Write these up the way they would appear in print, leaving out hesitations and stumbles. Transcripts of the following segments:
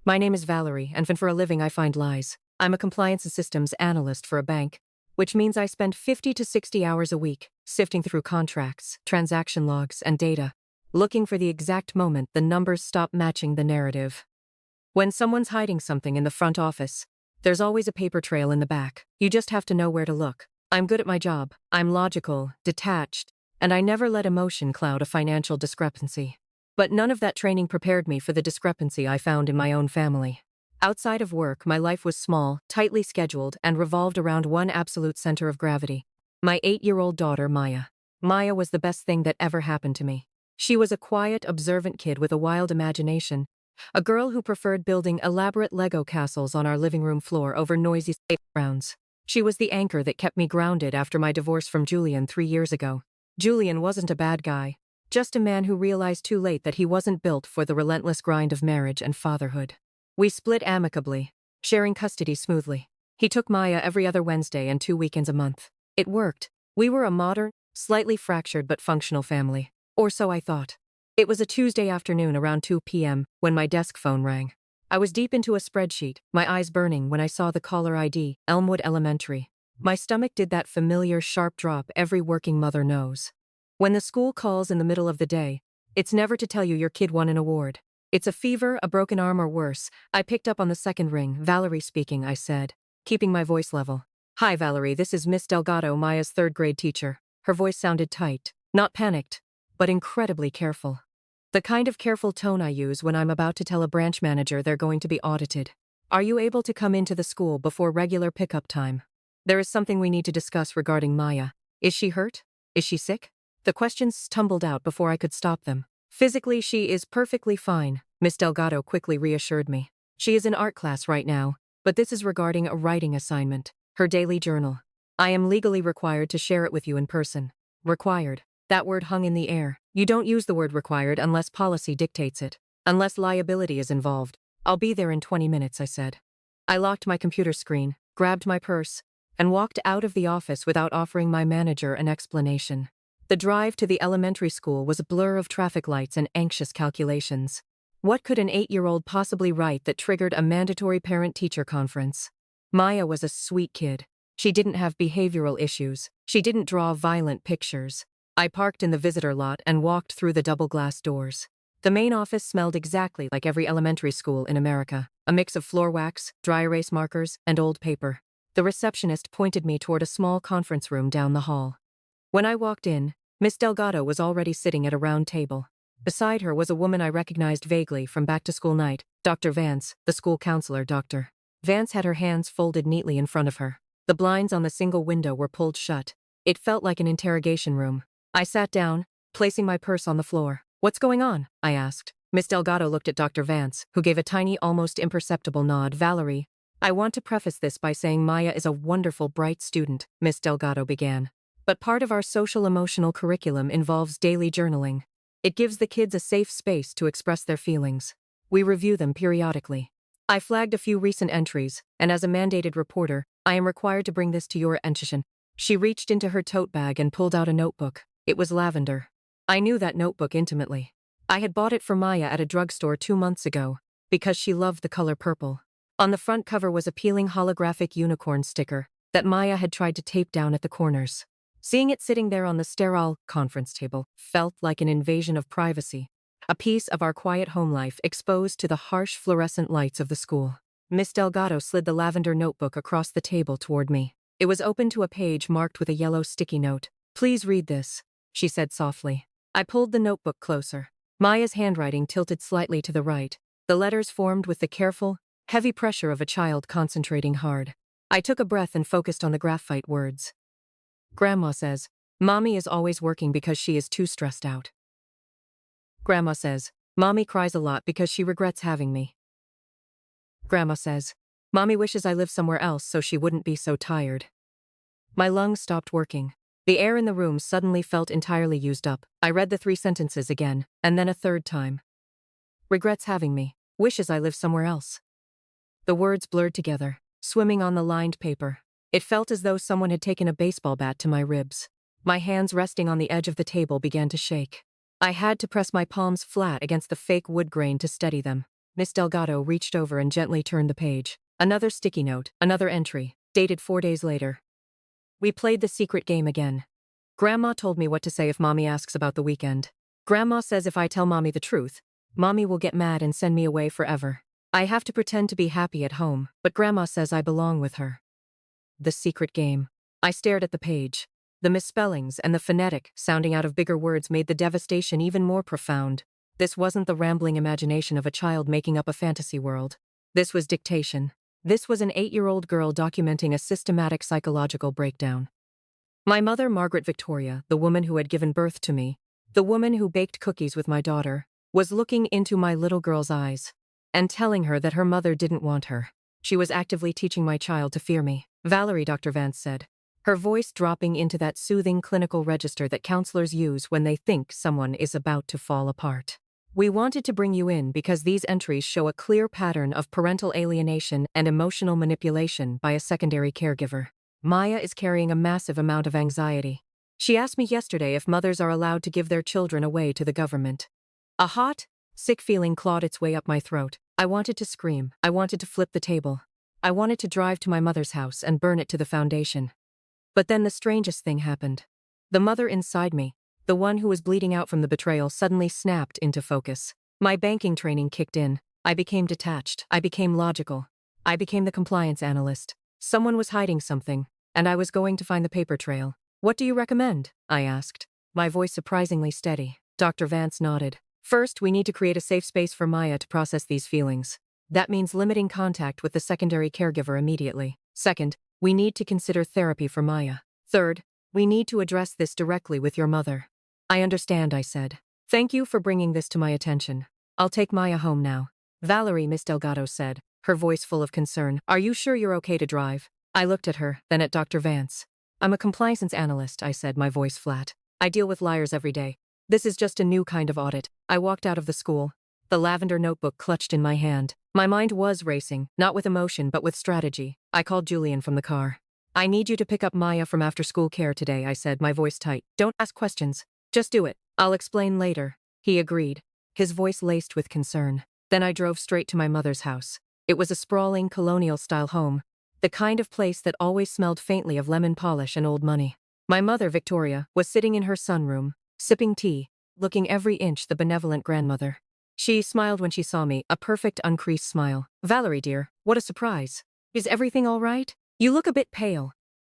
My name is Valerie, and for a living I find lies. I'm a compliance and systems analyst for a bank, which means I spend 50 to 60 hours a week sifting through contracts, transaction logs, and data, looking for the exact moment the numbers stop matching the narrative. When someone's hiding something in the front office, there's always a paper trail in the back. You just have to know where to look. I'm good at my job. I'm logical, detached, and I never let emotion cloud a financial discrepancy. But none of that training prepared me for the discrepancy I found in my own family. Outside of work, my life was small, tightly scheduled, and revolved around one absolute center of gravity: my 8-year-old daughter, Maya. Maya was the best thing that ever happened to me. She was a quiet, observant kid with a wild imagination, a girl who preferred building elaborate Lego castles on our living room floor over noisy playgrounds. She was the anchor that kept me grounded after my divorce from Julian 3 years ago. Julian wasn't a bad guy, just a man who realized too late that he wasn't built for the relentless grind of marriage and fatherhood. We split amicably, sharing custody smoothly. He took Maya every other Wednesday and 2 weekends a month. It worked. We were a modern, slightly fractured but functional family. Or so I thought. It was a Tuesday afternoon around 2 p.m. when my desk phone rang. I was deep into a spreadsheet, my eyes burning when I saw the caller ID, Elmwood Elementary. My stomach did that familiar sharp drop every working mother knows. When the school calls in the middle of the day, it's never to tell you your kid won an award. It's a fever, a broken arm, or worse. I picked up on the second ring. "Valerie speaking," I said, keeping my voice level. "Hi, Valerie, this is Miss Delgado, Maya's third-grade teacher." Her voice sounded tight, not panicked, but incredibly careful. The kind of careful tone I use when I'm about to tell a branch manager they're going to be audited. "Are you able to come into the school before regular pickup time? There is something we need to discuss regarding Maya. Is she hurt? Is she sick?" The questions tumbled out before I could stop them. "Physically, she is perfectly fine," Miss Delgado quickly reassured me. "She is in art class right now, but this is regarding a writing assignment, her daily journal. I am legally required to share it with you in person." Required. That word hung in the air. You don't use the word required unless policy dictates it, unless liability is involved. "I'll be there in 20 minutes, I said. I locked my computer screen, grabbed my purse, and walked out of the office without offering my manager an explanation. The drive to the elementary school was a blur of traffic lights and anxious calculations. What could an 8-year-old possibly write that triggered a mandatory parent-teacher conference? Maya was a sweet kid. She didn't have behavioral issues. She didn't draw violent pictures. I parked in the visitor lot and walked through the double-glass doors. The main office smelled exactly like every elementary school in America, a mix of floor wax, dry erase markers, and old paper. The receptionist pointed me toward a small conference room down the hall. When I walked in, Miss Delgado was already sitting at a round table. Beside her was a woman I recognized vaguely from back-to-school night, Dr. Vance, the school counselor. Dr. Vance had her hands folded neatly in front of her. The blinds on the single window were pulled shut. It felt like an interrogation room. I sat down, placing my purse on the floor. "What's going on?" I asked. Miss Delgado looked at Dr. Vance, who gave a tiny, almost imperceptible nod. "Valerie, I want to preface this by saying Maya is a wonderful, bright student," Miss Delgado began. "But part of our social-emotional curriculum involves daily journaling. It gives the kids a safe space to express their feelings. We review them periodically. I flagged a few recent entries, and as a mandated reporter, I am required to bring this to your attention." She reached into her tote bag and pulled out a notebook. It was lavender. I knew that notebook intimately. I had bought it for Maya at a drugstore 2 months ago, because she loved the color purple. On the front cover was a peeling holographic unicorn sticker that Maya had tried to tape down at the corners. Seeing it sitting there on the sterile conference table felt like an invasion of privacy, a piece of our quiet home life exposed to the harsh fluorescent lights of the school. Miss Delgado slid the lavender notebook across the table toward me. It was open to a page marked with a yellow sticky note. "Please read this," she said softly. I pulled the notebook closer. Maya's handwriting tilted slightly to the right. The letters formed with the careful, heavy pressure of a child concentrating hard. I took a breath and focused on the graphite words. "Grandma says, Mommy is always working because she is too stressed out. Grandma says, Mommy cries a lot because she regrets having me. Grandma says, Mommy wishes I lived somewhere else so she wouldn't be so tired." My lungs stopped working. The air in the room suddenly felt entirely used up. I read the 3 sentences again, and then a third time. "Regrets having me. Wishes I lived somewhere else." The words blurred together, swimming on the lined paper. It felt as though someone had taken a baseball bat to my ribs. My hands resting on the edge of the table began to shake. I had to press my palms flat against the fake wood grain to steady them. Miss Delgado reached over and gently turned the page. Another sticky note, another entry, dated 4 days later. We played the secret game again. Grandma told me what to say if Mommy asks about the weekend. Grandma says if I tell Mommy the truth, Mommy will get mad and send me away forever. I have to pretend to be happy at home, but Grandma says I belong with her. The secret game. I stared at the page. The misspellings and the phonetic sounding out of bigger words made the devastation even more profound. This wasn't the rambling imagination of a child making up a fantasy world. This was dictation. This was an 8-year-old girl documenting a systematic psychological breakdown. My mother, Margaret Victoria, the woman who had given birth to me, the woman who baked cookies with my daughter, was looking into my little girl's eyes and telling her that her mother didn't want her. She was actively teaching my child to fear me. Valerie, Dr. Vance said, her voice dropping into that soothing clinical register that counselors use when they think someone is about to fall apart. We wanted to bring you in because these entries show a clear pattern of parental alienation and emotional manipulation by a secondary caregiver. Maya is carrying a massive amount of anxiety. She asked me yesterday if mothers are allowed to give their children away to the government. A hot, sick feeling clawed its way up my throat. I wanted to scream. I wanted to flip the table. I wanted to drive to my mother's house and burn it to the foundation. But then the strangest thing happened. The mother inside me, the one who was bleeding out from the betrayal, suddenly snapped into focus. My banking training kicked in. I became detached. I became logical. I became the compliance analyst. Someone was hiding something, and I was going to find the paper trail. What do you recommend? I asked, my voice surprisingly steady. Dr. Vance nodded. First, we need to create a safe space for Maya to process these feelings. That means limiting contact with the secondary caregiver immediately. Second, we need to consider therapy for Maya. Third, we need to address this directly with your mother. I understand, I said. Thank you for bringing this to my attention. I'll take Maya home now. Valerie, Miss Delgado said, her voice full of concern. Are you sure you're okay to drive? I looked at her, then at Dr. Vance. I'm a compliance analyst, I said, my voice flat. I deal with liars every day. This is just a new kind of audit. I walked out of the school, the lavender notebook clutched in my hand. My mind was racing, not with emotion but with strategy. I called Julian from the car. I need you to pick up Maya from after-school care today, I said, my voice tight. Don't ask questions. Just do it. I'll explain later. He agreed, his voice laced with concern. Then I drove straight to my mother's house. It was a sprawling colonial-style home, the kind of place that always smelled faintly of lemon polish and old money. My mother, Victoria, was sitting in her sunroom, sipping tea, looking every inch the benevolent grandmother. She smiled when she saw me, a perfect uncreased smile. Valerie, dear, what a surprise. Is everything all right? You look a bit pale.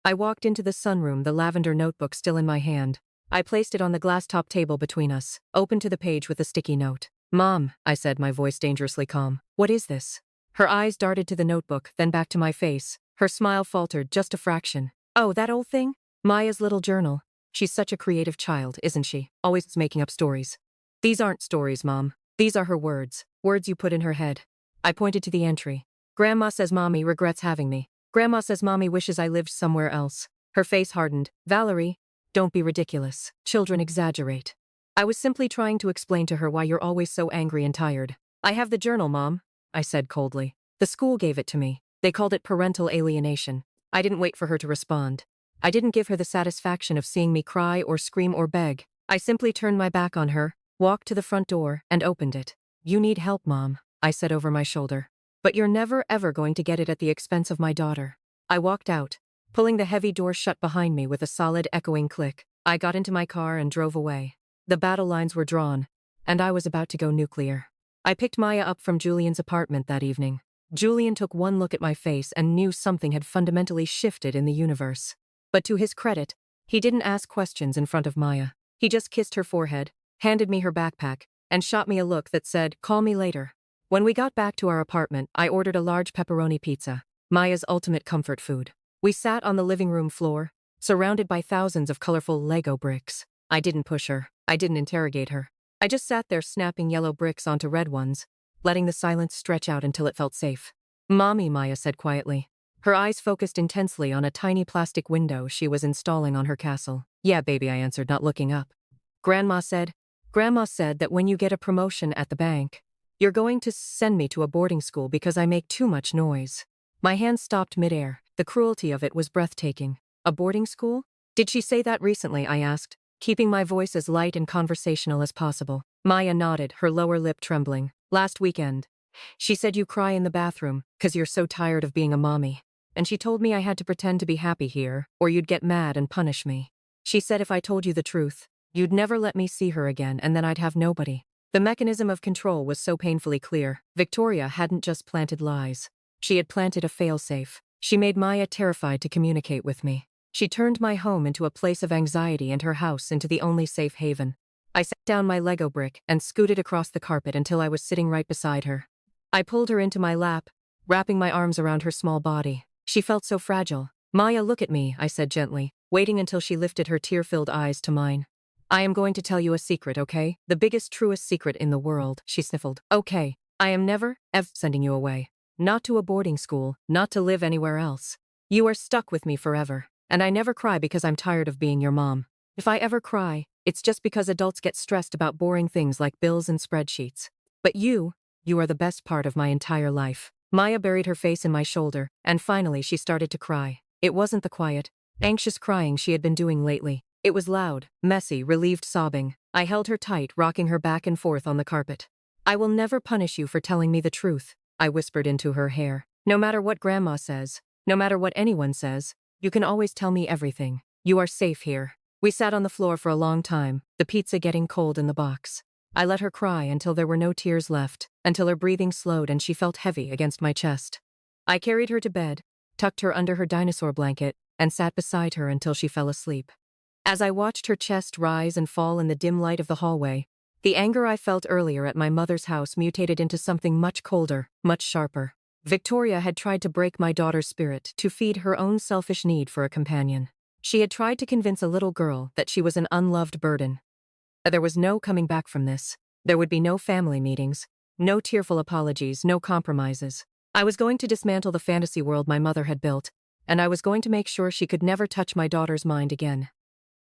I walked into the sunroom, the lavender notebook still in my hand. I placed it on the glass-top table between us, open to the page with a sticky note. Mom, I said, my voice dangerously calm. What is this? Her eyes darted to the notebook, then back to my face. Her smile faltered just a fraction. Oh, that old thing? Maya's little journal. She's such a creative child, isn't she? Always making up stories. These aren't stories, Mom. These are her words. Words you put in her head. I pointed to the entry. Grandma says Mommy regrets having me. Grandma says Mommy wishes I lived somewhere else. Her face hardened. Valerie, don't be ridiculous. Children exaggerate. I was simply trying to explain to her why you're always so angry and tired. I have the journal, Mom, I said coldly. The school gave it to me. They called it parental alienation. I didn't wait for her to respond. I didn't give her the satisfaction of seeing me cry or scream or beg. I simply turned my back on her, walked to the front door, and opened it. You need help, Mom, I said over my shoulder. But you're never ever going to get it at the expense of my daughter. I walked out, pulling the heavy door shut behind me with a solid echoing click. I got into my car and drove away. The battle lines were drawn, and I was about to go nuclear. I picked Maya up from Julian's apartment that evening. Julian took one look at my face and knew something had fundamentally shifted in the universe. But to his credit, he didn't ask questions in front of Maya. He just kissed her forehead, handed me her backpack, and shot me a look that said, "Call me later." When we got back to our apartment, I ordered a large pepperoni pizza, Maya's ultimate comfort food. We sat on the living room floor, surrounded by thousands of colorful Lego bricks. I didn't push her. I didn't interrogate her. I just sat there snapping yellow bricks onto red ones, letting the silence stretch out until it felt safe. Mommy, Maya said quietly. Her eyes focused intensely on a tiny plastic window she was installing on her castle. Yeah, baby, I answered, not looking up. Grandma said that when you get a promotion at the bank, you're going to send me to a boarding school because I make too much noise. My hand stopped midair. The cruelty of it was breathtaking. A boarding school? Did she say that recently? I asked, keeping my voice as light and conversational as possible. Maya nodded, her lower lip trembling. Last weekend. She said you cry in the bathroom, 'cause you're so tired of being a mommy. And she told me I had to pretend to be happy here, or you'd get mad and punish me. She said if I told you the truth, you'd never let me see her again and then I'd have nobody. The mechanism of control was so painfully clear. Victoria hadn't just planted lies. She had planted a failsafe. She made Maya terrified to communicate with me. She turned my home into a place of anxiety and her house into the only safe haven. I set down my Lego brick and scooted across the carpet until I was sitting right beside her. I pulled her into my lap, wrapping my arms around her small body. She felt so fragile. Maya, look at me, I said gently, waiting until she lifted her tear-filled eyes to mine. I am going to tell you a secret, okay? The biggest, truest secret in the world, she sniffled. Okay, I am never, ever sending you away. Not to a boarding school, not to live anywhere else. You are stuck with me forever. And I never cry because I'm tired of being your mom. If I ever cry, it's just because adults get stressed about boring things like bills and spreadsheets. But you are the best part of my entire life. Maya buried her face in my shoulder, and finally she started to cry. It wasn't the quiet, anxious crying she had been doing lately. It was loud, messy, relieved sobbing. I held her tight, rocking her back and forth on the carpet. I will never punish you for telling me the truth, I whispered into her hair. No matter what Grandma says, no matter what anyone says, you can always tell me everything. You are safe here. We sat on the floor for a long time, the pizza getting cold in the box. I let her cry until there were no tears left, until her breathing slowed and she felt heavy against my chest. I carried her to bed, tucked her under her dinosaur blanket, and sat beside her until she fell asleep. As I watched her chest rise and fall in the dim light of the hallway, the anger I felt earlier at my mother's house mutated into something much colder, much sharper. Victoria had tried to break my daughter's spirit to feed her own selfish need for a companion. She had tried to convince a little girl that she was an unloved burden. There was no coming back from this. There would be no family meetings, no tearful apologies, no compromises. I was going to dismantle the fantasy world my mother had built, and I was going to make sure she could never touch my daughter's mind again.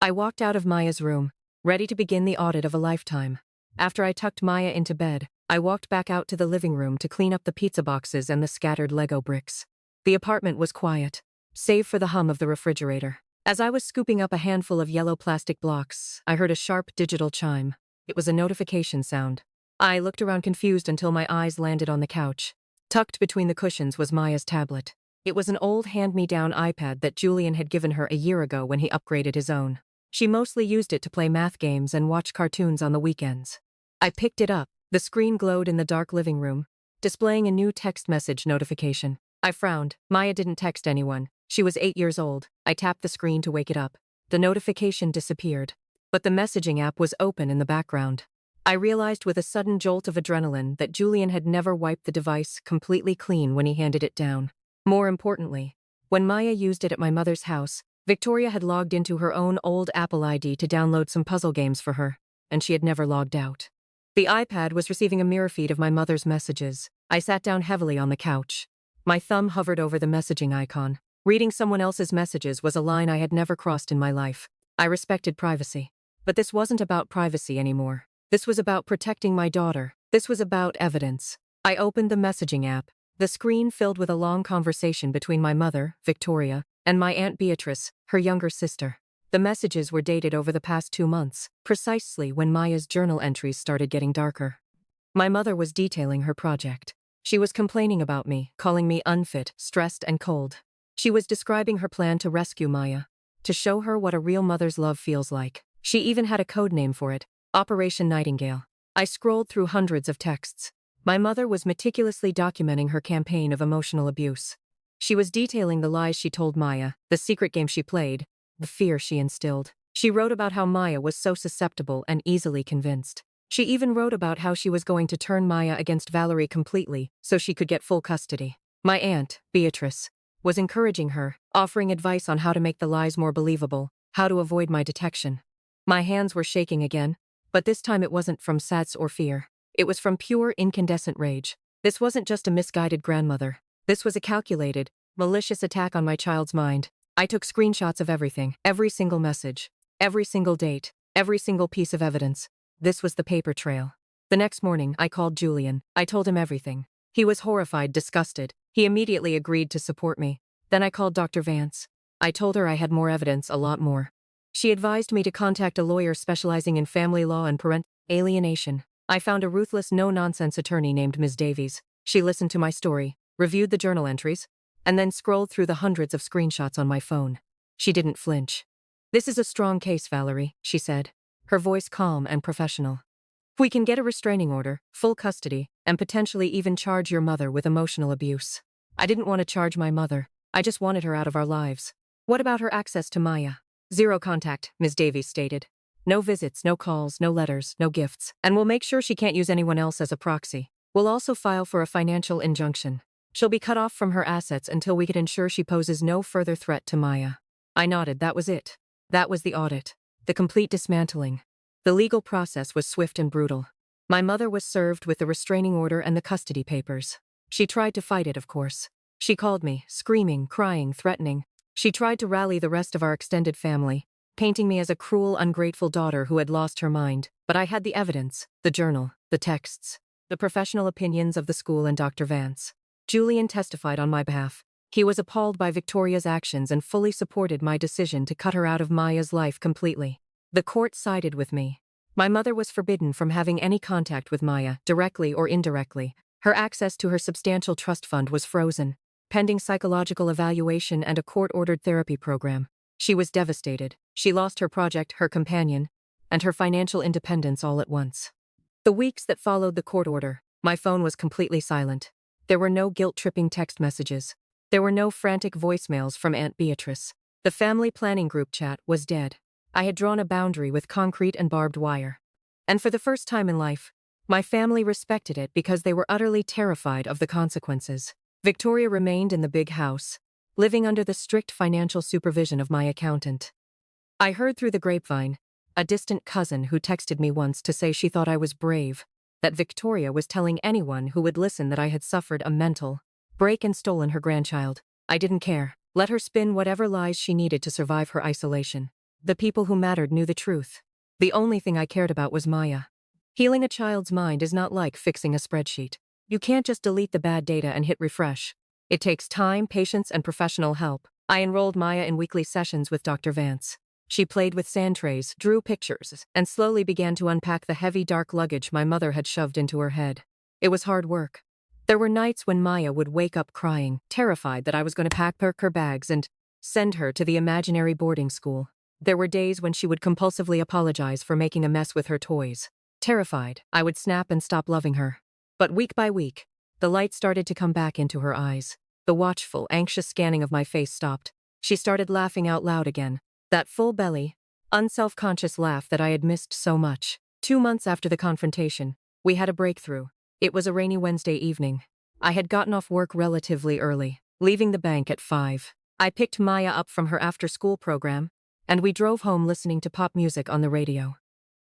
I walked out of Maya's room, ready to begin the audit of a lifetime. After I tucked Maya into bed, I walked back out to the living room to clean up the pizza boxes and the scattered Lego bricks. The apartment was quiet, save for the hum of the refrigerator. As I was scooping up a handful of yellow plastic blocks, I heard a sharp digital chime. It was a notification sound. I looked around confused until my eyes landed on the couch. Tucked between the cushions was Maya's tablet. It was an old hand-me-down iPad that Julian had given her a year ago when he upgraded his own. She mostly used it to play math games and watch cartoons on the weekends. I picked it up. The screen glowed in the dark living room, displaying a new text message notification. I frowned. Maya didn't text anyone. She was 8 years old. I tapped the screen to wake it up. The notification disappeared, but the messaging app was open in the background. I realized with a sudden jolt of adrenaline that Julian had never wiped the device completely clean when he handed it down. More importantly, when Maya used it at my mother's house, Victoria had logged into her own old Apple ID to download some puzzle games for her, and she had never logged out. The iPad was receiving a mirror feed of my mother's messages. I sat down heavily on the couch. My thumb hovered over the messaging icon. Reading someone else's messages was a line I had never crossed in my life. I respected privacy. But this wasn't about privacy anymore. This was about protecting my daughter. This was about evidence. I opened the messaging app. The screen filled with a long conversation between my mother, Victoria, and my Aunt Beatrice, her younger sister. The messages were dated over the past 2 months, precisely when Maya's journal entries started getting darker. My mother was detailing her project. She was complaining about me, calling me unfit, stressed, and cold. She was describing her plan to rescue Maya, to show her what a real mother's love feels like. She even had a code name for it, Operation Nightingale. I scrolled through hundreds of texts. My mother was meticulously documenting her campaign of emotional abuse. She was detailing the lies she told Maya, the secret game she played, the fear she instilled. She wrote about how Maya was so susceptible and easily convinced. She even wrote about how she was going to turn Maya against Valerie completely so she could get full custody. My aunt, Beatrice, was encouraging her, offering advice on how to make the lies more believable, how to avoid my detection. My hands were shaking again, but this time it wasn't from sadness or fear. It was from pure incandescent rage. This wasn't just a misguided grandmother. This was a calculated, malicious attack on my child's mind. I took screenshots of everything, every single message, every single date, every single piece of evidence. This was the paper trail. The next morning, I called Julian. I told him everything. He was horrified, disgusted. He immediately agreed to support me. Then I called Dr. Vance. I told her I had more evidence, a lot more. She advised me to contact a lawyer specializing in family law and parental alienation. I found a ruthless, no-nonsense attorney named Ms. Davies. She listened to my story, reviewed the journal entries, and then scrolled through the hundreds of screenshots on my phone. She didn't flinch. "This is a strong case, Valerie," she said, her voice calm and professional. "We can get a restraining order, full custody, and potentially even charge your mother with emotional abuse." I didn't want to charge my mother. I just wanted her out of our lives. "What about her access to Maya?" "Zero contact," Ms. Davies stated. "No visits, no calls, no letters, no gifts. And we'll make sure she can't use anyone else as a proxy. We'll also file for a financial injunction. She'll be cut off from her assets until we can ensure she poses no further threat to Maya." I nodded. That was it. That was the audit. The complete dismantling. The legal process was swift and brutal. My mother was served with the restraining order and the custody papers. She tried to fight it, of course. She called me, screaming, crying, threatening. She tried to rally the rest of our extended family, painting me as a cruel, ungrateful daughter who had lost her mind. But I had the evidence, the journal, the texts, the professional opinions of the school and Dr. Vance. Julian testified on my behalf. He was appalled by Victoria's actions and fully supported my decision to cut her out of Maya's life completely. The court sided with me. My mother was forbidden from having any contact with Maya, directly or indirectly. Her access to her substantial trust fund was frozen, pending psychological evaluation and a court-ordered therapy program. She was devastated. She lost her project, her companion, and her financial independence all at once. The weeks that followed the court order, my phone was completely silent. There were no guilt-tripping text messages. There were no frantic voicemails from Aunt Beatrice. The family planning group chat was dead. I had drawn a boundary with concrete and barbed wire. And for the first time in life, my family respected it because they were utterly terrified of the consequences. Victoria remained in the big house, living under the strict financial supervision of my accountant. I heard through the grapevine, a distant cousin who texted me once to say she thought I was brave, that Victoria was telling anyone who would listen that I had suffered a mental break and stolen her grandchild. I didn't care. Let her spin whatever lies she needed to survive her isolation. The people who mattered knew the truth. The only thing I cared about was Maya. Healing a child's mind is not like fixing a spreadsheet. You can't just delete the bad data and hit refresh. It takes time, patience, and professional help. I enrolled Maya in weekly sessions with Dr. Vance. She played with sand trays, drew pictures, and slowly began to unpack the heavy, dark luggage my mother had shoved into her head. It was hard work. There were nights when Maya would wake up crying, terrified that I was going to pack her bags and send her to the imaginary boarding school. There were days when she would compulsively apologize for making a mess with her toys. Terrified, I would snap and stop loving her. But week by week, the light started to come back into her eyes. The watchful, anxious scanning of my face stopped. She started laughing out loud again. That full belly, unself-conscious laugh that I had missed so much. 2 months after the confrontation, we had a breakthrough. It was a rainy Wednesday evening. I had gotten off work relatively early, leaving the bank at 5. I picked Maya up from her after-school program, and we drove home listening to pop music on the radio.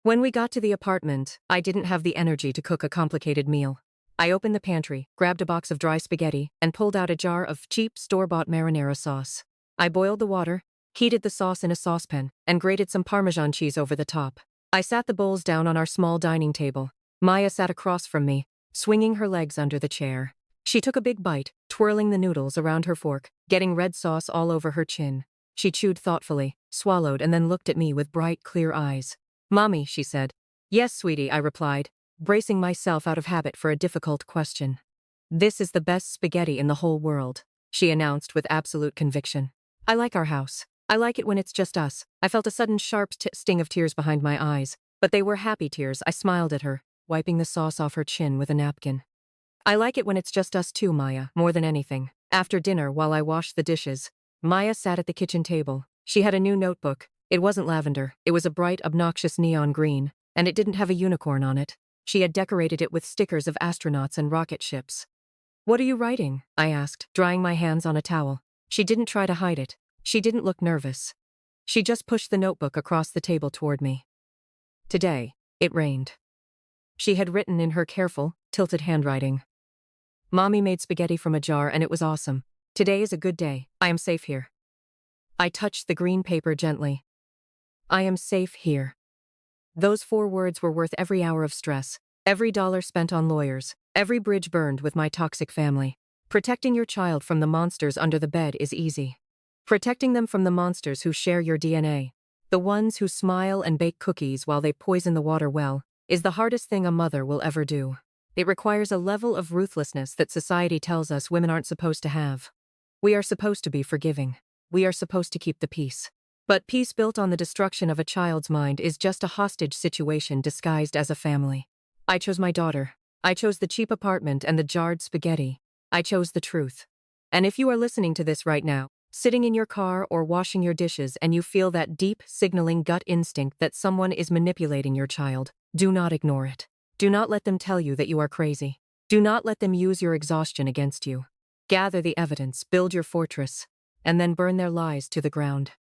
When we got to the apartment, I didn't have the energy to cook a complicated meal. I opened the pantry, grabbed a box of dry spaghetti, and pulled out a jar of cheap store-bought marinara sauce. I boiled the water, heated the sauce in a saucepan, and grated some Parmesan cheese over the top. I sat the bowls down on our small dining table. Maya sat across from me, swinging her legs under the chair. She took a big bite, twirling the noodles around her fork, getting red sauce all over her chin. She chewed thoughtfully, swallowed, and then looked at me with bright, clear eyes. "Mommy," she said. "Yes, sweetie," I replied, bracing myself out of habit for a difficult question. "This is the best spaghetti in the whole world," she announced with absolute conviction. "I like our house. I like it when it's just us." I felt a sudden sharp sting of tears behind my eyes, but they were happy tears. I smiled at her, wiping the sauce off her chin with a napkin. "I like it when it's just us too, Maya, more than anything." After dinner, while I washed the dishes, Maya sat at the kitchen table. She had a new notebook. It wasn't lavender. It was a bright, obnoxious neon green, and it didn't have a unicorn on it. She had decorated it with stickers of astronauts and rocket ships. "What are you writing?" I asked, drying my hands on a towel. She didn't try to hide it. She didn't look nervous. She just pushed the notebook across the table toward me. "Today, it rained." She had written in her careful, tilted handwriting. "Mommy made spaghetti from a jar and it was awesome. Today is a good day. I am safe here." I touched the green paper gently. "I am safe here." Those 4 words were worth every hour of stress, every dollar spent on lawyers, every bridge burned with my toxic family. Protecting your child from the monsters under the bed is easy. Protecting them from the monsters who share your DNA, the ones who smile and bake cookies while they poison the water well, is the hardest thing a mother will ever do. It requires a level of ruthlessness that society tells us women aren't supposed to have. We are supposed to be forgiving. We are supposed to keep the peace. But peace built on the destruction of a child's mind is just a hostage situation disguised as a family. I chose my daughter. I chose the cheap apartment and the jarred spaghetti. I chose the truth. And if you are listening to this right now, sitting in your car or washing your dishes and you feel that deep, signaling gut instinct that someone is manipulating your child, do not ignore it. Do not let them tell you that you are crazy. Do not let them use your exhaustion against you. Gather the evidence, build your fortress, and then burn their lies to the ground.